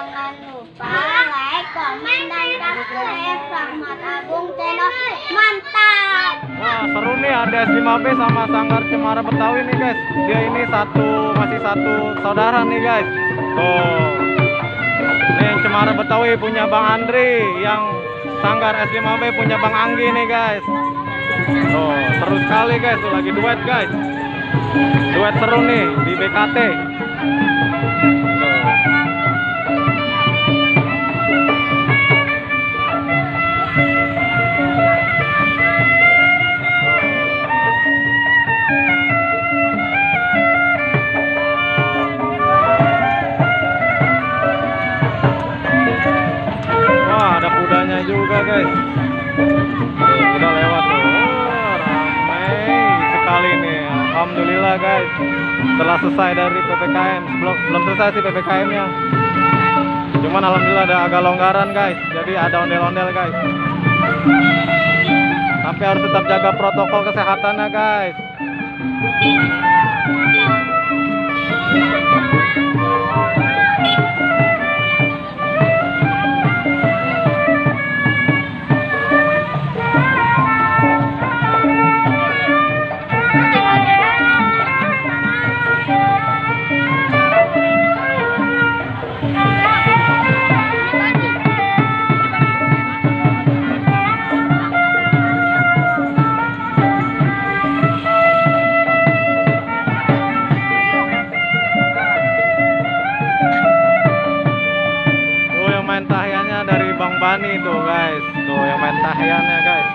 Jangan lupa like, komen, dan subscribe Rahmat Agung Channel. Mantap! Wah, seru nih, ada S5B sama Sanggar Cemara Betawi nih guys. Dia ini masih satu saudara nih guys. Tuh. Ini yang Cemara Betawi punya Bang Andri, yang Sanggar S5B punya Bang Anggi nih guys. Tuh, seru sekali guys, tuh lagi duet guys. Duet seru nih di BKT. Juga guys, udah lewat tuh. Ramai sekali nih, alhamdulillah guys. Setelah selesai dari PPKM, belum selesai sih PPKM-nya, cuman alhamdulillah ada agak longgaran guys, jadi ada ondel-ondel guys. Tapi harus tetap jaga protokol kesehatannya guys. Dari Bang Bani tuh guys, tuh yang main tahiannya guys.